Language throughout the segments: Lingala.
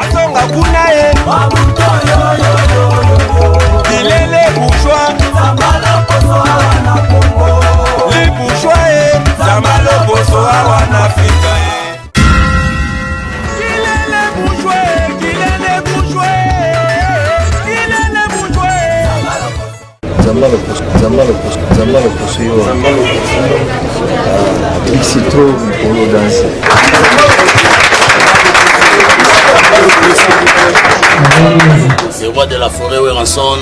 Azonga kunaye Bilele bourgeois Les bourgeois Zamalo Boso Awan Afrika Bilele bourgeois Bilele bourgeois Bilele bourgeois Zamalo Boso c'est trop pour nous danser. Le roi de la forêt Weranson,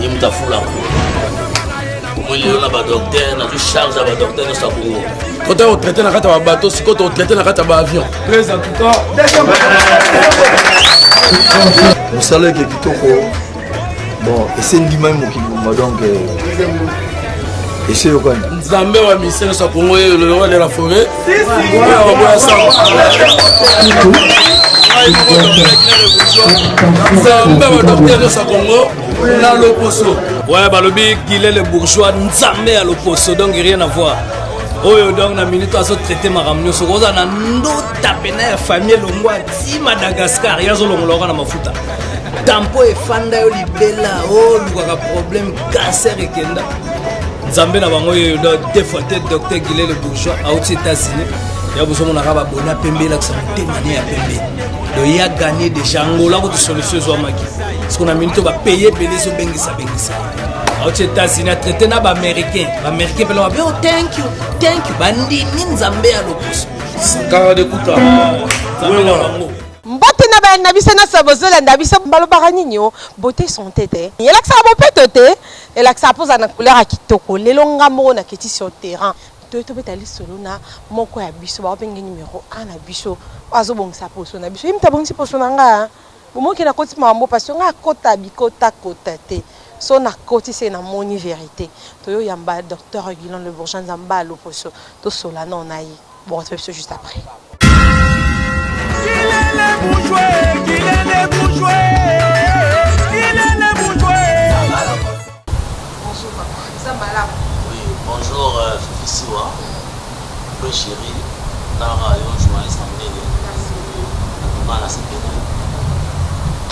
il m'a foulé. Moi, il y a un docteur, il y a une charge de docteur dans sa Congo. Quand on traite dans un bateau, c'est quand on traite dans un avion. Très en tout cas. Vous savez que Kitoko, bon, et c'est une image qui m'a donc. Et c'est quoi? Zambé wa mission sa Congo, le roi de la forêt. Zambé wa docteur de sa Congo, na l'opposo. Ouais, balobi Guilé le bourgeois, Nzambé à l'opposo, donc rien à voir. Oyo donc na minute à se traiter ma ramnyo so koza na ndo tapena famille longwa ti Madagascar yazo longolora na mafuta. Tampo e fanda yo libela o lukaka problème cancer ekenda. Nzambe na bango yo deux fois docteur Guilé le bourgeois aux États-Unis. Ya boso mona ka ba bona pembe la santé mania ya pembe. Do ya gagner déjà ngola ko solution zo maki. Parce qu'on a minute ba payer so bengisa. Aux États-Unis traité na ba américain pe la ba oh thank you bandi ni Nzambe ya lopuso. Sakara de kuta. Nzambe na bango. Mbote na ba na biso na sabozola na biso balobaka nini o beauté santé te. Yela ka ba peto te. Elle a sa pose na couleur à kitoko lelo ngambo na keti sur terrain to betali solo na moko ya biso ba bengi numéro 1 na biso azo bongisa poso na biso imta bongisi poso na nga momoki na koti mambo parce nga kota bikota kota te so na koti c'est na moni vérité to yo yamba docteur Guilin le bourgeois nzamba lo poso to sola non na yi bon c'est ça juste après Oui, bonjour Fifi Siwa, le chéri, dans la journaliste en ligne. Merci. On a la CPD.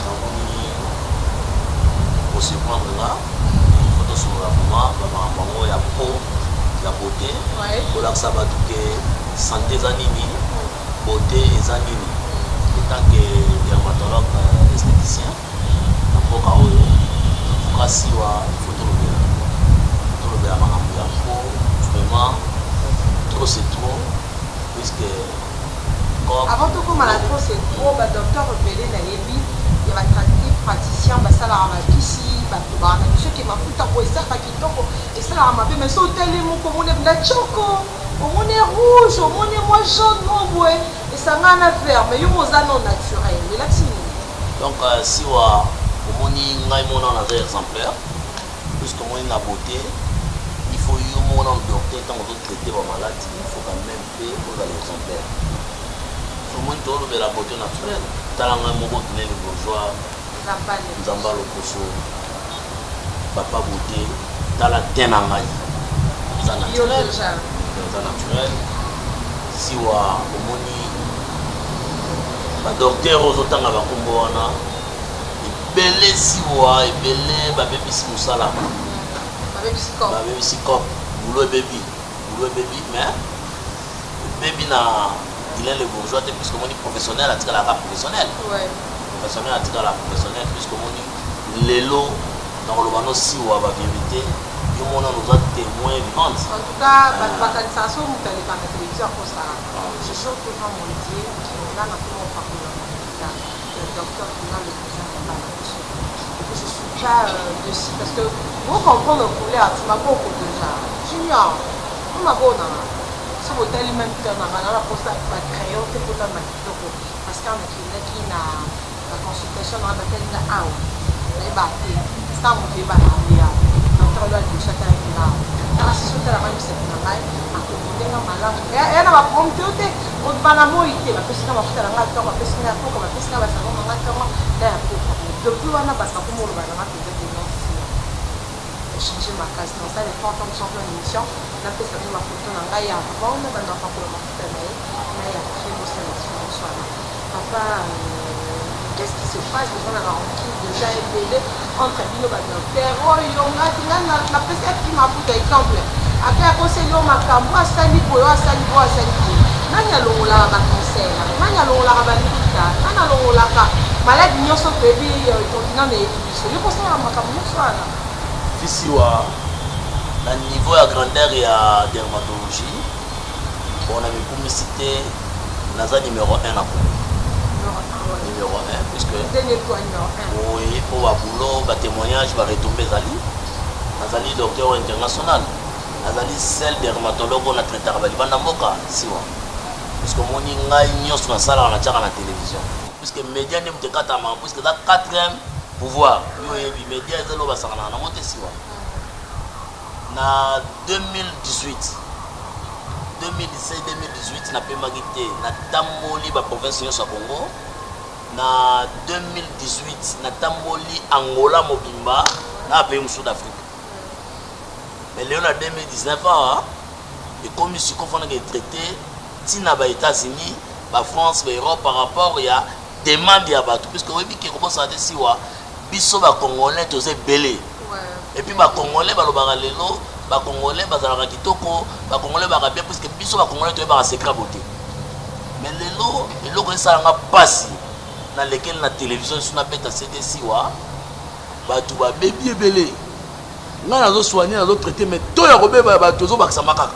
Donc, pour se prendre là, il faut sur la maman, il y a peau, il y a beauté. Pour la sabat que santé zanini, beauté et zanini. En tant que dermatologue esthéticien, il faut que Siwa, il faut tout le vraiment trop c'est trop puisque comme avant tout comme la trop c'est trop ba docteur repéré na yebi il va traiter praticien ba sala ma kisi ba ba na ceux qui m'a foutu pour ça pas qui toko et ça la m'a mais so télé mon comme on est na choco on est rouge on est moi jaune non ouais et ça ngana vert mais yo moza non naturel mais là donc si wa on y ngai mon un exemplaire puisque moi la beauté il faut y mon docteur quand on doit traiter ma maladie il faut quand même payer pour l'exemplaire tout le monde doit le la beauté naturelle talanga moko Guilé le bourgeois Nzamba loposo papa beauté tala tena ngai ça naturel si wa omoni ba docteur ozotanga ba kombo wana ebele si wa ebele ba bebisi musala baby cop boulot baby mais baby na il est le bourgeois puisque mon professionnel a tiré la professionnel professionnel a tiré la professionnel puisque mon lelo dans le bano si ou la vérité yo mon nous a témoin vivant en tout cas ba sensation mu tele par télévision pour ça je suis au courant mon Dieu on a pour parler le docteur qui a le je suis pas dessus parce que vous comprenez le couleur tu m'as beaucoup déjà junior on m'a bon si vous êtes même temps on a pour ça pas crayon que pour la matito parce qu'on a qui na la consultation on a tel na out les batté ça on fait pas là docteur doit dire chacun là la situation de la même c'est na mai à côté na malade et na va prendre tout on va na moïté la personne va faire la ngata la personne na ko la personne va salon na ngata là depuis on a passé pour moi la ngata changer ma case dans ça les temps sont en émission là que ça ma photo na ngai ya avant na bana pa pour ma photo na ya très beau sélection soit papa qu'est-ce qui se passe devant la rencontre déjà élevé entre Bino Docteur on a na pesa qui m'a pris exemple après conseil on m'a cambo asali boyo asali bo asali nani alongola ba conseil nani alongola ba likuta nani alongola ka malade nyoso pebi continent de biso yo conseil makambo nyoso ala fisiwa na niveau ya grandeur ya dermatologie on a mis publicité naza numéro 1 à numéro 1 puisque oui pour la boulot ba témoignage va retomber zali nazali docteur international nazali seul dermatologue on a traité ba libanda mboka siwa puisque moni ngai nyos na sala na tchaka na télévision puisque média ne mtekata ma puisque la 4e pouvoir yo yebi média ezalo basana na monte siwa na 2017 2017-2018 na pemaki te na tamboli ba province nyonso ya Congo na 2018 na tamboli Angola mobimba na pays mu Sud Afrique mais leo na 2019 et comme si confondre que traité tina ba États-Unis ba France ba Europe par rapport ya demande ya bato puisque oui ki ko ça te siwa biso ba congolais tozé belé et puis ba congolais ba lobaka lelo ba congolais bazalaka kitoko ba congolais ba bien puisque biso ba congolais to ba secret beauté mais lelo eloko esalanga pasi na lequel na télévision suna peta CTC wa bato ba bebi ebele nga nazo soigner nazo traiter mais to ya kobeba bato zo bakisa makaka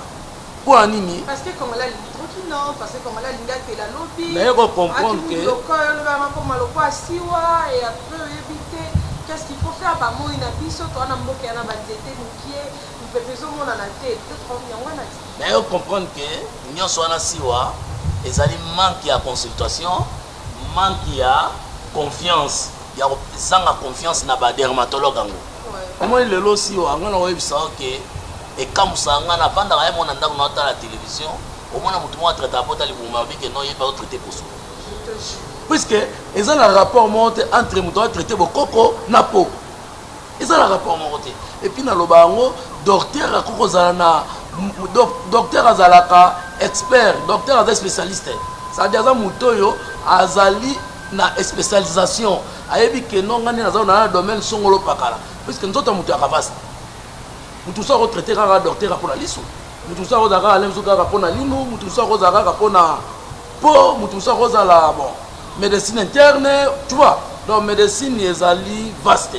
pour nini parce que congolais tranquille non parce que congolais linga te la lobby mais ko comprendre que le corps le ba ko maloko asiwa et après éviter qu'est-ce qu'il faut faire ba mo ina biso to na mboka na ba nzete mukie mais on comprend que nous sommes ici et ça manque de consultation, manque de confiance, il y a confiance dans les dermatologues. Comment il est là aussi, on a vu ça et comme ça, on a pendant la télévision, au moins on a traité pour que non, il n'y a pas traité pour ça. Puisque ils ont un rapport monté entre les traité pour coco na peau. Ils ont un rapport monté. Et puis dans le bango, docteur Akokozana, docteur Azalaka, expert, docteur Azal spécialiste. Ça veut dire que Moutoyo Azali na spécialisation. Ayebi que non ngani na zona domaine songolo pakala. Puisque nous autres Moutoyo Akavas. Moutou ça retraité kara docteur pour la liso. Moutou ça rozaka alemzo kara pour na lino, Moutou ça rozaka pour na peau, Moutou ça rozala bon. Médecine interne, tu vois. Donc médecine ezali vaste.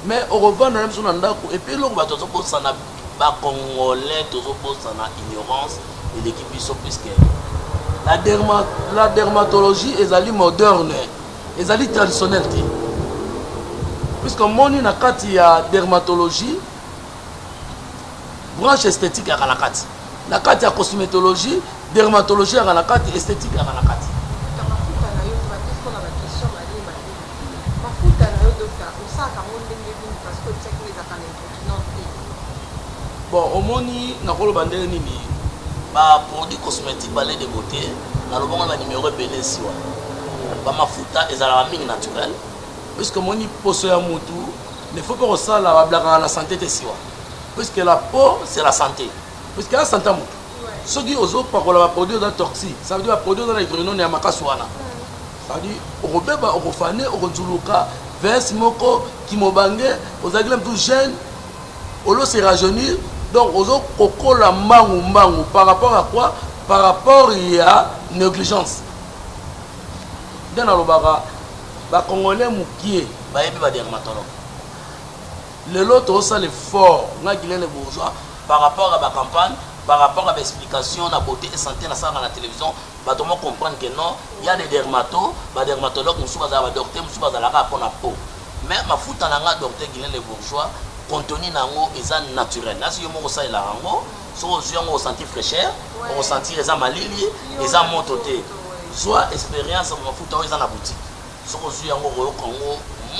Mais au revoir, nous avons et puis nous avons Congolais, ignorance et l'équipe puisque la dermatologie est moderne, est traditionnelle. Puisque mon na kati ya dermatologie, branche esthétique à la kati. La kati ya cosmétologie, dermatologie à la kati, esthétique à la kati. Bon, au moni, na kolo bandere nini ba produits cosmétiques balai de beauté na le bon numéro belé siwa ba mafuta ezala mingi naturel puisque moni poso ya mutu ne faut pas ça la blaka la santé te siwa puisque la peau c'est la santé puisque la santé mutu ce qui ozo pakola ba produit dans toxique ça veut dire ba produit dans les grenons ya makaswana ça veut dire obeba okofane okonzuluka vs moko kimobange ozagila mtu jeune olo se rajeunir. Donc, aux autres, coco la mbangu par rapport à quoi? Par rapport à négligence. Dans le bara, les Congolais moukié, les dermatologues. Le lot aussi l'effort, les bourgeois, par rapport à la campagne, par rapport à l'explication de la beauté et santé dans la télévision, bah tout le monde comprend que non, il y a des dermatologues, des docteurs, des docteurs pour la peau. Mais ma foute en a docteur les bourgeois. Contenu nango est naturel. Là, si on a la rango, on ressenti fraîcheur, on ressenti les amalili, les amontotés. Soit expérience, on va foutre dans la boutique. Si on a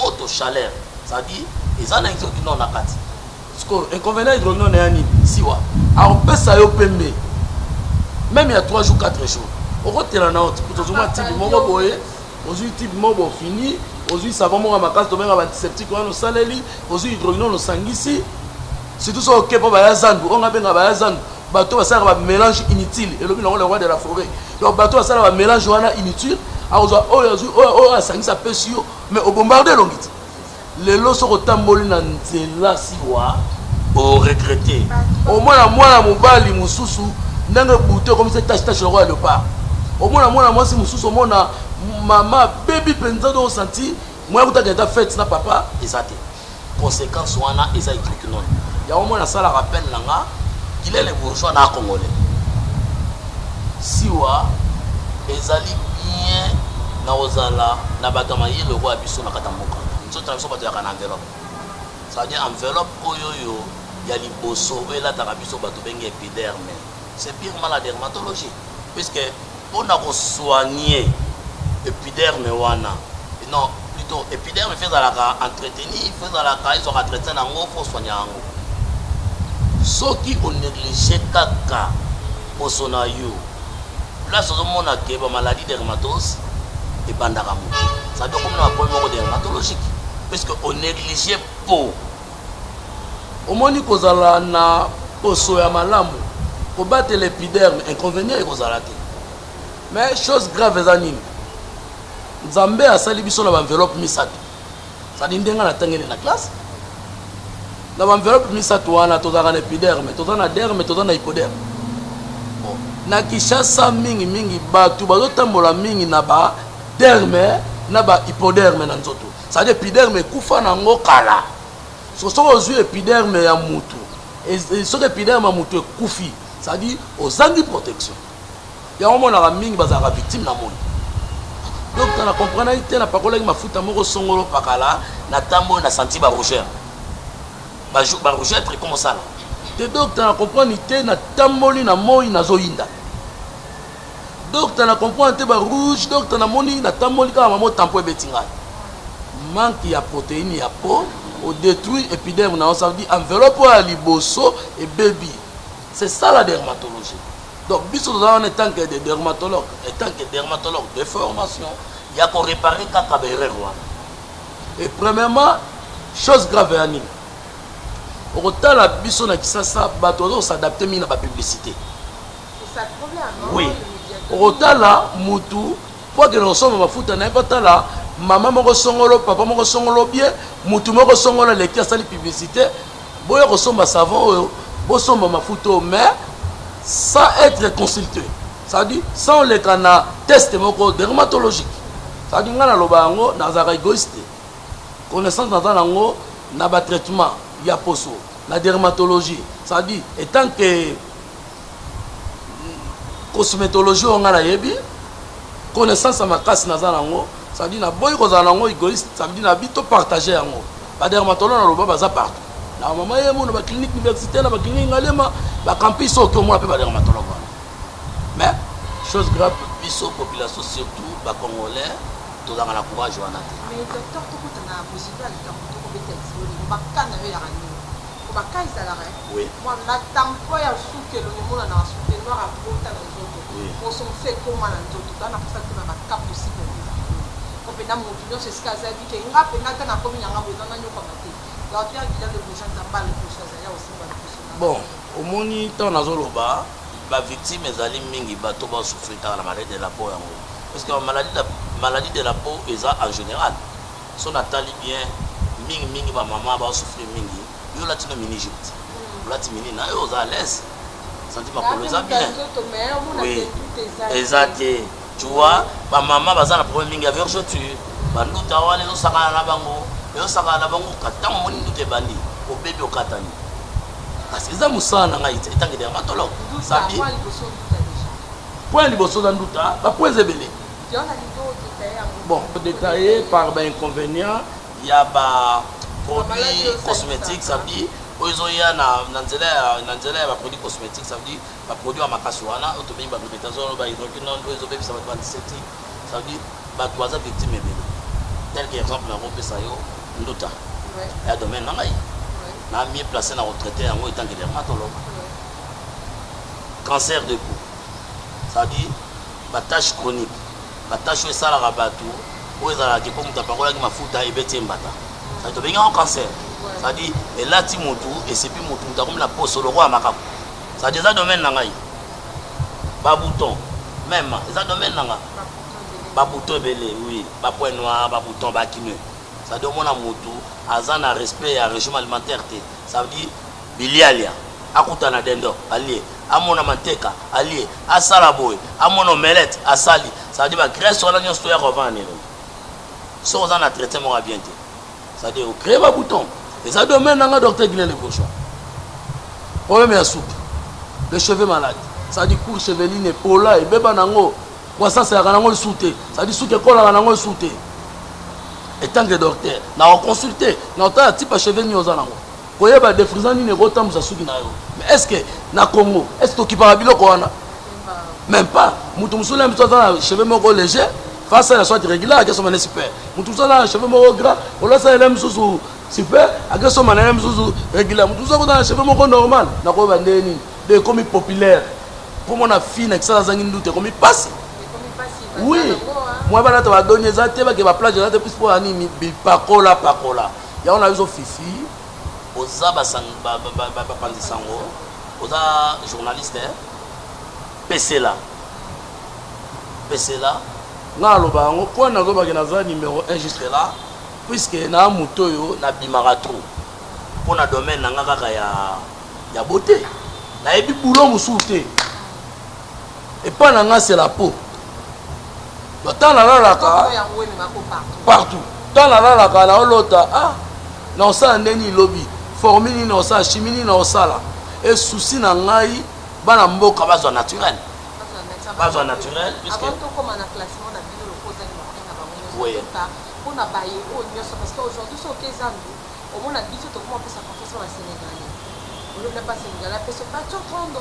moto chaleur, ça dit, ils ont un exemple qui n'ont pas de parce que inconvénient hydrogène n'est pas si wa. Alors on peut ça au PMB. Même il y a 3 jours, 4 jours. On retient la note. Pour tout le monde, type mobo boye, aujourd'hui type mobo fini. Aujourd'hui, ça va mon amakas de même antiseptique on a saleli, aujourd'hui hydrogène on sangisi. C'est tout ça OK pour bazandu, on a bien bazandu. Bateau ça va mélange inutile et le roi de la forêt. Donc bateau ça va mélange wana inutile. oyo asangisa pesi yo mais obombarde elongiti lelo soko otamboli na nzela siwa oregrete omona mwana mobali mosusu ndenge bute okomisa tache lokola léopard omona mwana mwasi mosusu omona mama bebi mpenza do osenti moya kutaka eza fete na papa eza te conséquence wana eza etriki nono yango mwana asala rappel na nga Guillet Bourgeois na congolais siwa ezali bien na ozala na bato mayele okoya biso na kata mboka nzoto na biso bato yaka na enveloppe c'est-à-dire enveloppe oyo ya liboso oyo elataka biso bato benge épiderme c'est purement la dermatologie puisque mpona kosoigne épiderme wana non plutôt épiderme fe ezalaka entreteni fe ezalaka ezwaka entretien nango fo soigne yango soki onéglige kaka poso na yo place ozomona ke bamaladie dermatose ebandaka moto c'est-à-dire comme na baproblème moko dermatologique puisque onéglige po omoni kozala na poso ya malamu kobatela épiderme inconvénient ekozala te mais chose grave eza nini nzambe asali biso na baenveloppe misato c'est-à-dire ndenge natangeli na classe na baenveloppe misato wana tozalaka na épiderme toza na derme toza na hypoderme na Kinshasa mingi bato bazotambola mingi na baderme na bahypoderme na nzoto c'est-à-dire épiderme ekufa nango kala soki ozwi épiderme ya mutu soki épiderme ya mutu ekufi c'est-à-dire ozangi protection yango monaka mingi bazalaka victime na moi donc na comprendre te na pakolaki mafuta moko songolo pakala na tambo na senti barougeur barougeur comme ça te docteur na comprendre te na tamboli na moi nazoyinda docteur na comprendre te barouge docteur na moni na tamboli kaka mamo tampo ebeti ngai manque ya protéine ya peau au détruit épiderme na ça veut dire enveloppe ya liboso et baby c'est ça la dermatologie donc biso nous avons en tant que dermatologue de formation il y a qu'on réparer kaka ba erreur wana et premièrement chose grave ya nini okotala biso na Kinshasa bato ozo s'adapter mingi na ba publicité c'est ça le problème non oui okotala mutu po ke nosoma mafuta na ekotala mama moko songolo papa moko songolo bien mutu moko songolo leki asali publicité boyo kosomba savon oyo bosomba mafuta mais sans être consulté ça dit sans le kana test moko dermatologique ça dit ngana loba yango nazaka égoïste connaissance dans nango na ba traitement ya poso la dermatologie ça dit étant que cosmétologie on ngana yebi connaissance à ma casse naza nango ça dit na boy kozala nango égoïste ça veut dire na bito partager yango ba dermatologue na loba baza partout na mama yemo na ba clinique universitaire na ba clinique ngalema ba campus au ko mo pe ba dermatologue mais chose grave biso population surtout ba congolais to dans la courage wana mais docteur to kutana posible ali ka to ko betel soli ba kana yo ya rani ko ba kai sala re oui moi na tampo ya suke lo ni mona na suke noir a bota na zoto on s'en fait comment na zoto dans la façon que ba cap possible ko pe na mo opinion c'est ce qu'a dit que nga pe na kana ko minyanga bo na nyoka mate donc il y a Guillet Bourgeois zambala ko chose ya aussi ba bon omoni to nazoloba ba victime ezali mingi bato ba souffrir ta la maladie de la peau yango parce que maladie de la peau eza en général son atali bien mingi ba maman ba souffrir mingi yo la tino meningite la timini na yo za l'aise senti ma colosa bien oui exact tu vois ba maman baza na problème mingi avec vergeture ba nduta wana zo saka na bango yo saka na bango katamo moni ndute bandi o bébé o katani parce que ça musana ngai étant que dermatologue ça dit point liboso dans nduta ba point zebele bon détaillé par ben inconvénient il y a ba produits cosmétiques ça dit ozoya na nzela ba produits cosmétiques ça veut dire ba produits amakasi wana otobengi ba glutazone ba hydroquinone ezobebisa ba 27 ça veut dire ba toisa victime ebele tel que exemple na kopesa yo nduta ya domaine na ngai na mieux placé na retraité yango étant que dermatologue cancer de peau ça dit ba tâche chronique ba tâche esalaka bato oyo ezalaka po moto apakolaki mafuta ebeti embata ça dit tobengi yango cancer ça dit elati motu esepi motu moto akomi na poso lokola makako ça dit eza domaine na ngai ba bouton même eza domaine na nga ba bouton belé oui ba point noir ba bouton ba kinu ça dit mon amoto azan a respect à régime alimentaire té ça veut dire bilialia akutana dendo allié amona manteka allié asala boy amona omelette asali ça veut dire ba graisse wala nyo stoya revendre so on a traité mon bien té ça veut dire créer ba bouton et ça domaine nga docteur Guilin le Bourgeois problème ya soupe les cheveux malades ça dit court cheveline et pola et beba nango quoi ça c'est nango le souté ça dit souke kola nango le souté et tant que docteur na consulter na ta type cheveux ni ozana ngo koyeba défrisant ni ngo tamza souki na yo mais est-ce que na Congo est-ce que okipara biloko wana même pas mutu musula mto za cheveux moko léger face à la soit régulière que son mané super mutu za cheveux moko gras ola ça ele msusu super que son mané msusu régulière mutu za ko na cheveux moko normal na ko bandeni de comme populaire pour mon fille na ça za ngi comme passe oui moi bana to ba donner za te ba ke ba plage za te plus pour ani pakola ya on a eu fifi oza ba sang ba pandisango oza journaliste PC là na lo ba ngo ko na go ba ke na za numéro 1 juste là puisque na moto yo na bimara trop pour na domaine na nga kaka ya beauté na ebi boulot musuté et pas na nga c'est la peau tant la partout tant la na olota ah na ça ndeni lobby formule na ça chimie na ça et souci na ngai bana mboka bazwa naturel puisque avant tout comme un classement na bino le cause oui on a baillé au nyonso parce qu'aujourd'hui c'est OK zambi au moins na biso to comment peut sa confiance au Sénégalais on ne pas Sénégalais parce que pas $30 $50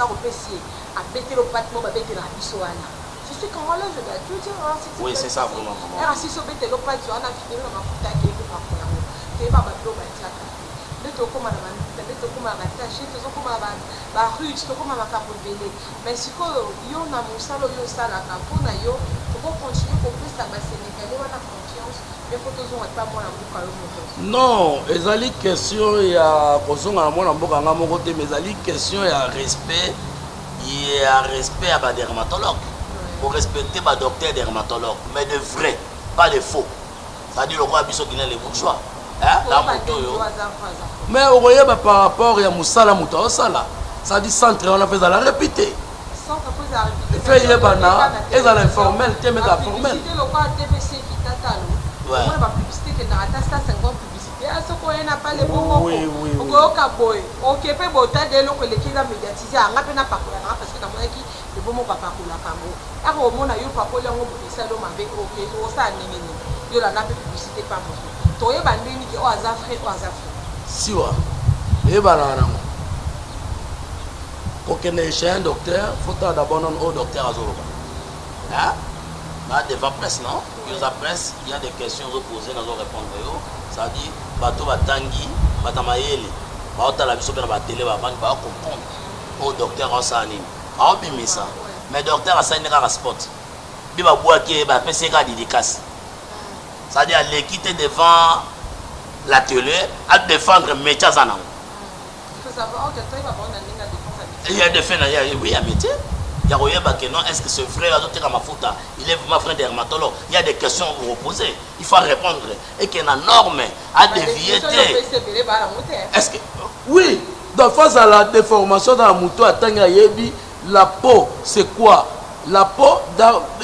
au PC à bêter le bâtiment ba bêter la biso wana je suis congolais je dois tout dire oui c'est ça vraiment era si so bêter le bâtiment on a fini na mafuta ke ko pa ko te ba ba do ba tiaka de to comme na ba to comme ba taché to comme ba rue to comme ba kapo belé mais si ko yo na musalo yo sala ka pona yo pour continuer pour plus ça ba Sénégalais wana confiance mais faut toujours pas moi na mboka yo moto non ezali question ya kozonga na mwana mboka nga moko te mais ezali question ya respect à ba dermatologue pour respecter ma docteur dermatologue mais de vrai pas de faux ça dit le roi biso Guinée les bourgeois hein la moto yo mais au voyez par rapport à musala moto sala ça dit centre on a fait la répéter centre faut la répéter fait yebana et dans l'informel te mettre formel publicité le roi TVC qui tatalo on va publicité que na tasta 50 publicité à ce qu'on n'a pas les bons oui au kaboy OK pe bota de lo que l'équipe a médiatisé anga pe na pakola parce que na moi qui le bon papa pakola kango a ko mona yo pakola ngo botisa lo mabe OK o sa ningeni yo la na publicité pas mo to ye bandeni ki o azafre siwa e banana pour que les chez un docteur faut d'abord non au docteur azoloba hein là devant presse non yo za presse il y a des questions reposées dans répondre yo ça dit bato batangi batamayele ba otala biso pe na ba télé ba bani ba comprendre au docteur osani a obimisa mais docteur asani ka sport bi ba boaki ba pese ka dédicace ça dit à l'équité devant l'atelier à défendre métier zanango il faut savoir que toi il va prendre la défense il y a des faits oui à métier il y a royeba que non est-ce que ce frère a d'autres comme mafuta il est vraiment frère dermatologue il y a des questions à vous reposer il faut répondre et que la norme a dévié est-ce que oui dans face à la déformation dans la moto à tanga yebi la peau c'est quoi la peau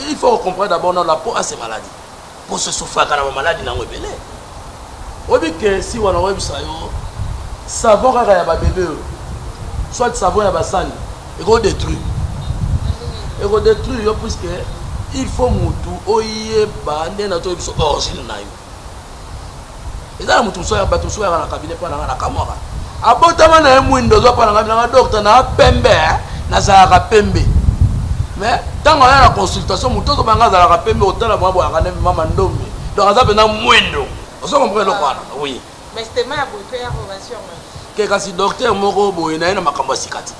il faut comprendre d'abord non la peau a ses maladies pour se souffrir quand la maladie n'a pas belé obi que si on a webi ça yo savon kaka ya ba bébé soit savon ya ba sani et go détruire yo puisque il faut mutu oyeba ndena to biso origine na yo ezala mutu so ya bato so ya na cabinet pa na kamora abotama na mwindo zo pa na docteur na pembe na za ka pembe mais tant on a la consultation mutu zo banga za ka pembe otala mwa bo ya mama ndombe donc aza pena mwindo oso comprendre lo kwana oui mais c'était ma faire ovation que kasi docteur moko boye na makambo sikati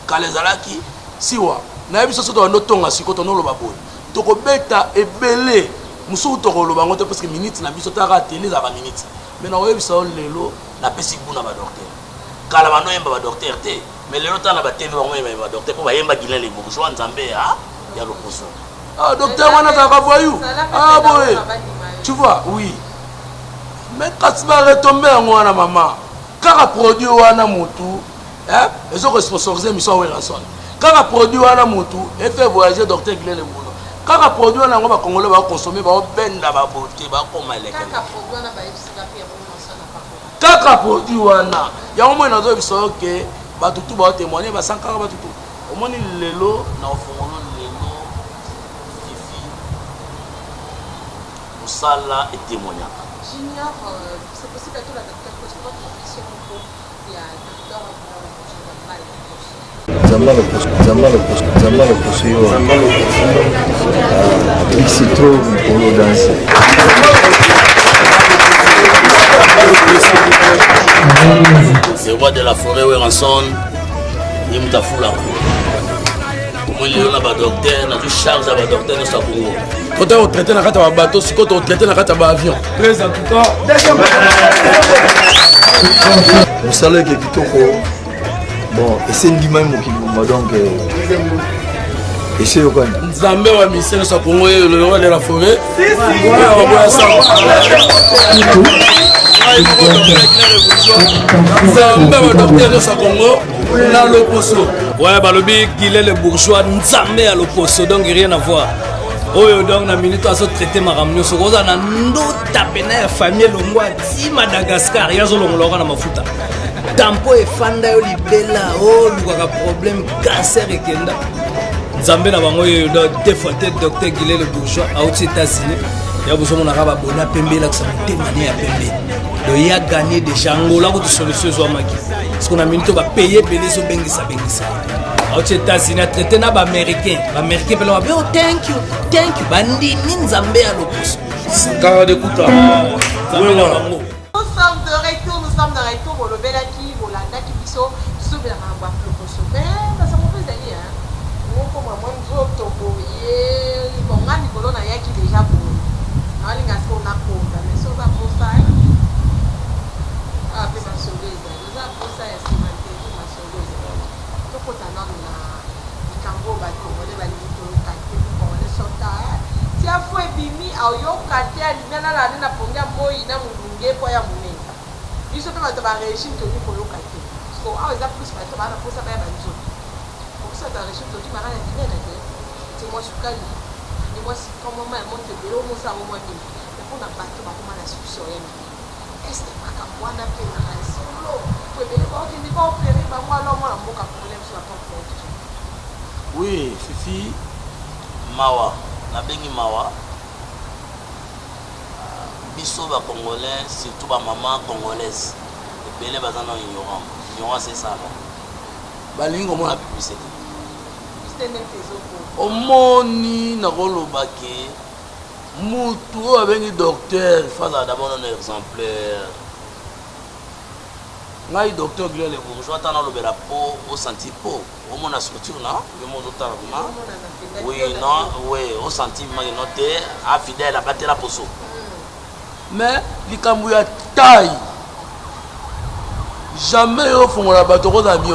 kale zalaki siwa na biso soto ndo tonga sikoto no loba boye tokobeta ebele musu tokoloba ngoto parce que minute na biso ta télé za ba minute mais na webisa lelo na pesi buna ba docteur kala bano yemba ba docteur te mais lelo ta na ba TV bango yemba ba docteur pour ba yemba Guinée les bourgeois nzambe ya loposo Ah, docteur, on a un voyou. Ah, oui. Tu vois, oui. Mais quand tu vas retomber en moi, maman, quand on produit un moutou, ils ont responsabilisé Mission Wilson. Quand on produit un moutou, et fait voyager docteur Glenn Boulot. Quand on produit un moutou, Congolais va consommer, va ben la beauté, va comme elle est. Quand on produit un, il y a un moment où ils ont que Batutu va témoigner, va s'en carrer Batutu. Au moins, il est là, dans le fond, Sala et témoignage. J'ignore, c'est possible que la docteur pose pas de question pour il y a le roi de la forêt Weranson, il me tafoula. Comment il y a un docteur, on a charge à docteur de sa Congo. Quand on traite dans un bateau, si quand on traite dans un avion. Très en tout cas. Vous savez que Kitoko, bon, et c'est une même qui m'a donc. Et c'est quoi? Nzambe wa mission sa Congo, le roi de la forêt. Ouais, bah le big, il est le bourgeois, Nzambe à l'opposé, donc rien à voir. Oh, donc la minute à se traiter ma ramio, ce qu'on a ndo tapena ya famille longwa ti Madagascar, ya zo longolora na mafuta. Tampo e fanda yo libela, oh, luka problème cancer et kenda. Nzambe na bango yo deux fois tête docteur Guillet le bourgeois aux États-Unis. Ya bozo mon arabe bona pembe la ça témoigner à pembe. Donc il a gagné des changola pour solution zo maki. Parce qu'on a minute va payer so bengisa. Aux États-Unis a traité na ba américain pe la oh thank you bandi Nzambe à l'opposé. Sankara de Kouta. Nous sommes de retour pour le Belaki, pour la Daki Biso, sous la Ramba Ploposo. Mais ça m'a fait d'aller, hein. Moi, comme moi, nous autres, bon, on a Nicolas qui déjà pour. On a les on a pour. Mais ça va pour ça. Ah, puis ma sauveuse. Nous avons pour ça, c'est ma sauveuse. Tout quand on a le Cambo, on est validé pour le quartier, on est sorti. Si a fou et bimi, à yo quartier, il y a la ponga moi, il y a mon pour y avoir. Il se fait un régime tenu pour le quartier. So, ah, ils ont plus de temps pour ça, mais ils ont. Pour ça, un régime tenu, mais il y a des c'est moi, je suis calme. Et moi, si comme maman, elle monte le vélo, moi, ça va moins bien. Mais pour la bateau, ma maman, la solution, est-ce que pas qu'à moi, on a fait un solo? Vous pouvez dire, ok, n'est pas opéré, bah, moi, alors, moi, on a un problème sur la porte. Oui, Fifi, Mawa, la bengi Mawa. Biso ba Congolais, surtout ba maman congolaise. Et belé bazana ignorant. Ignorant c'est ça. Balingi comment la publicité. Omoni na koloba ke mutu abengi docteur faza d'abord un exemplaire. Ngai docteur Guillet le bourgeois tana lobela po au senti po. Au mon structure na, le monde totalement. Oui, non, oui, au senti ma noté a fidèle à battre la poso. Mais likambu ya taille jamais au fond la bateau aux amis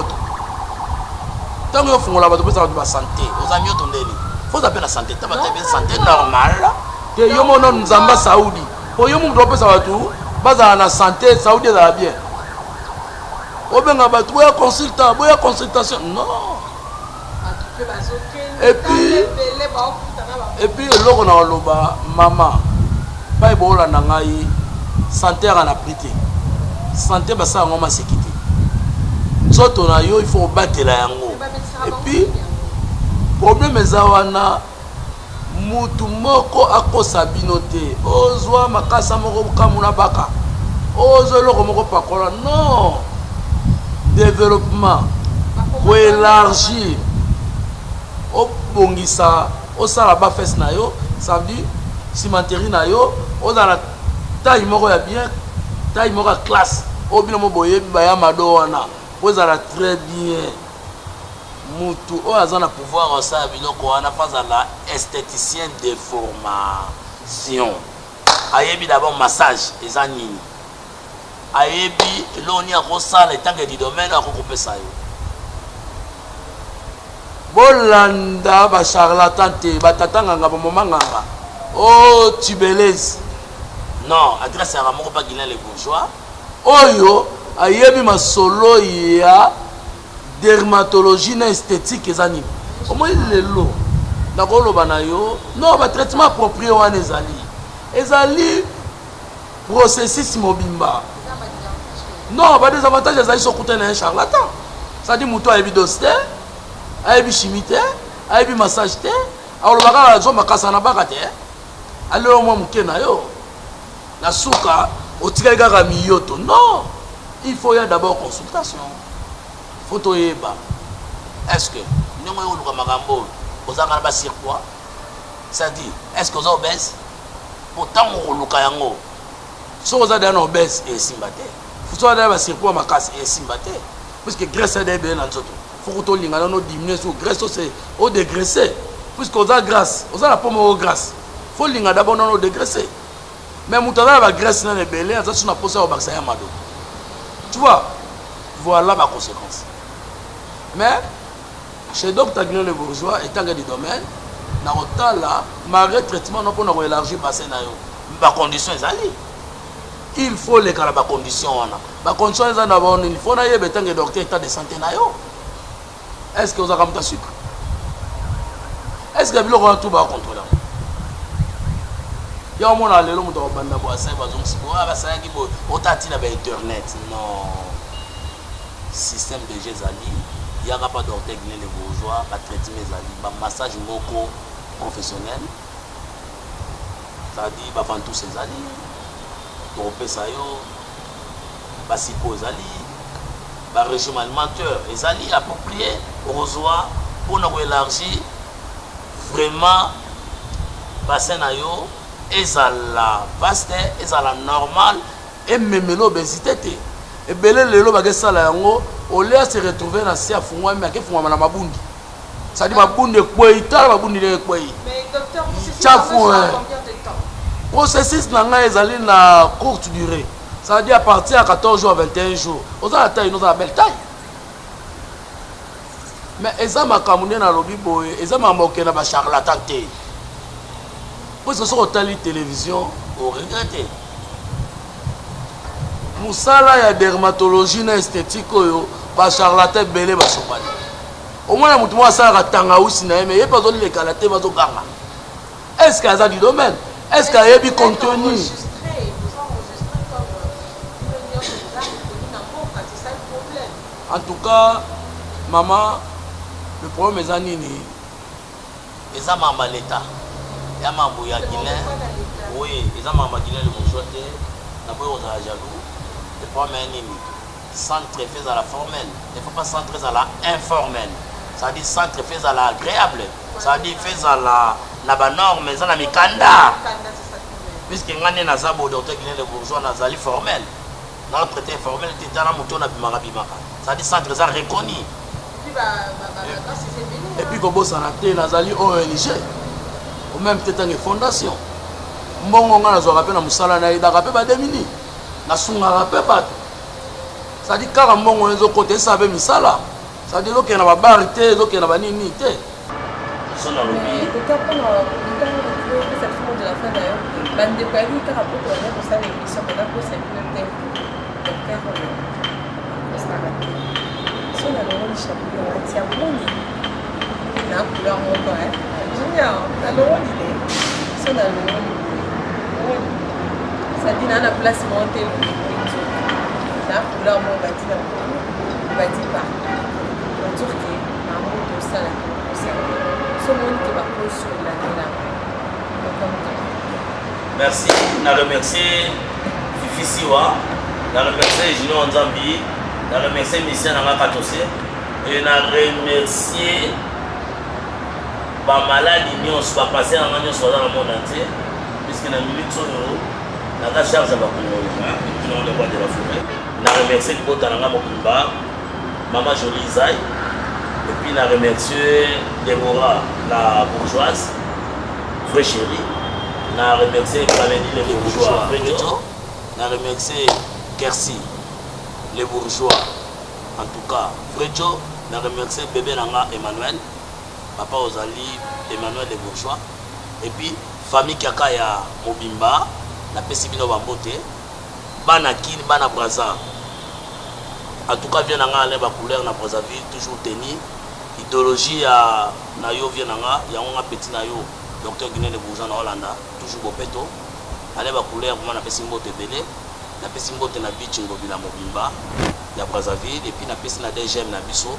tant que au fond la bateau pour sa santé aux amis ndeni faut appeler la santé ta bateau santé normale que yo mono nzamba saoudi po yo mu dope sa bateau baza na santé saoudi za bien o benga bateau boya consultant boya consultation non et puis loko na loba maman pas ebola na ngai santé à la prité santé basa ngoma sécurité nzoto na yo il faut battre la yango et puis problème ezawana mutu moko akosa binote ozwa makasa moko kamuna baka ozwa loko moko pakola non développement pour élargir au bongisa au sala ba fesse na yo ça veut dire cimenterie na yo on a la taille moko ya bien taille moko classe au bino boye baya mado wana vous ala très bien mutu o azana pouvoir ça biloko wana faza la esthéticien de formation ayebi d'abord massage ezanini ayebi loni a rosala tant que du domaine a recouper ça yo bolanda ba charlatan te batatanganga ba momanganga oh tubelez non adresse ya moko pa Guilain le bourgeois oyo ayebi masolo ya dermatologie na esthétique ezani au moins lelo nakoloba na yo non ba traitement approprié wana ezali processus mobimba non ba désavantage ezali sokuta na un charlatan ça dit muto ayebi dose te ayebi chimie te ayebi massage te alobaka na zo makasa na baka te ale au moins muke na yo na suka otikali kaka miyoto non il faut y a d'abord consultation faut toyeba est-ce que ndenge oyo oluka makambo ozanga na basirpois c'est-à-dire est-ce que oza obèse pourtant okoluka yango soki oza deya na obèse esimba te soki oza deya basirpois makasi esimba te puisque graisse ede ebele na nzoto faut tolingana no diminuer sur graisse ose odegraisser puisque oza grasse oza na pomme o grasse faut linga d'abord non odegraisser mais moto aza na bagraisse nana ebele aza so na posa ya obakisa ya mado tu vois voilà ma conséquence mais chez Dr Guilain le bourgeois étant que du domaine na otala malgré traitement non pour élargir bassin na yo ba condition ezali il faut les kala ba condition wana ba condition ezali na bon il faut na yeba étant que docteur état de santé na yo est-ce que vous avez un sucre est-ce que vous avez tout ba contrôler ya au moins lelo muto banda bo asai bazong sibo abasaya ki bo otati na ba internet non système de ezali il y a pas docteur Guilain le bourgeois ba traitement ezali ba massage moko professionnel ça dit ba ventouse ezali to pesa yo ba sipo ezali ba régime alimentaire ezali approprié rosoir pour nous élargir vraiment bassin na yo ezala vaste ezala normal et même l'obésité te et belé lelo ba sala yango au lieu se retrouver na sia fungwa mais ke fungwa na mabundi ça dit mabundi kwa itala mabundi le kwa yi mais docteur chafu combien de temps processus na nga ezali na courte durée ça dit à partir à 14 jours à 21 jours aux a taille nous a belle taille mais eza makamune na lobi boye eza mamoke na ba charlatan te parce que sur la télévision au regretté musala ya dermatologie na esthétique oyo ba charlatan belé ba sopali au moins mutu mo asala tanga usi na mais pas zoli le kalaté ba zo ganga est-ce que ça du domaine est-ce qu'il y a du contenu en tout cas maman le problème est nini eza mama l'état ya mambo ya Guilain oui eza mama Guilain le bourgeois te na boyo za jaloux le problème est nini centre fait à la formelle il faut pas centrer à la informelle ça dit centre fait à la agréable ça dit fait à la na ba norme eza na mikanda puisque ngane na zabo docteur Guilain le bourgeois na zali formel na traité formel titana moto na bimaka bimaka ça dit centre ça reconnu et puis comme ça na té na zali ONG ou même peut-être une fondation mbongo nga na zo rappel na musala na ida rappel ba demini na sunga rappel ba ça dit car mbongo ezo côté ça be misala ça dit loke na ba barité loke na ba nini té son na lobi cette fois de la fin d'ailleurs bande de Paris car après on a pour ça l'émission de la cause c'est une telle son na le chapeau là tia boni na couleur mon hein génial na le idée son na le ça dit na place montée na couleur mon bâti pas en Turquie à mon ça là ce monde qui va construire là merci na remercier Fifi Siwa na remercier Gino Nzambi na remercier Mission na Katose et na remercier ba maladi nyonso ba passer na nyonso dans le monde entier puisque na minute solo na ka charge ba Congolais qui n'ont le droit de la forêt na remercier Libota na Mokumba Maman Jolie Zai et puis na remercier Déborah la bourgeoise vraie chérie na remercier Kamedi les bourgeois na remercier Kersi les bourgeois en tout cas Frejo na remercier bébé nanga Emmanuel papa ozali Emmanuel Le Bourgeois et puis famille kaka ya Mobimba na pesi bino bambote bana kini bana Braza en tout cas vient nanga ba couleur na Brazzaville toujours tenir idéologie ya na yo vient nanga ya nga petit na yo docteur Guinée Le Bourgeois na Hollanda toujours bopeto ale ba couleur pour na pesi mbote belé na pesi mbote na beach ngobila Mobimba ya Brazzaville et puis na pesi na DGM na biso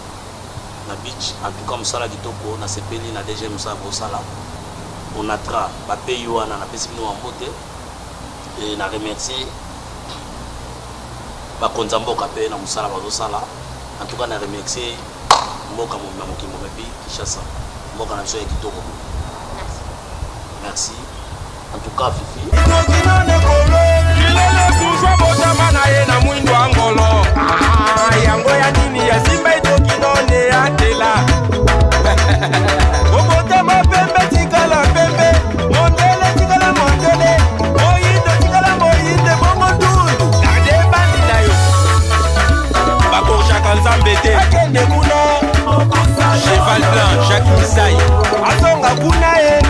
na beach en tout cas musala kitoko na sepeli na DGM musala bosala on atra ba pays wana na pesi bino mbote et na remercier ba konza mboka pe na musala bazosala en tout cas na remercier mboka mobimba mokimo mepi Kinshasa mboka na biso ya kitoko. Merci en tout cas Fifi Gilele bourgeois botama na ye na mwindo angolo yango ya nini ya simba itokinone atela obotama pembe tikala pembe mondele tikala mondele moyindo tikala moyinde bomondu gade bandi na yo bakoshaka nzambe te akende kuna cheval blanc Jacques Misai azonga kuna ye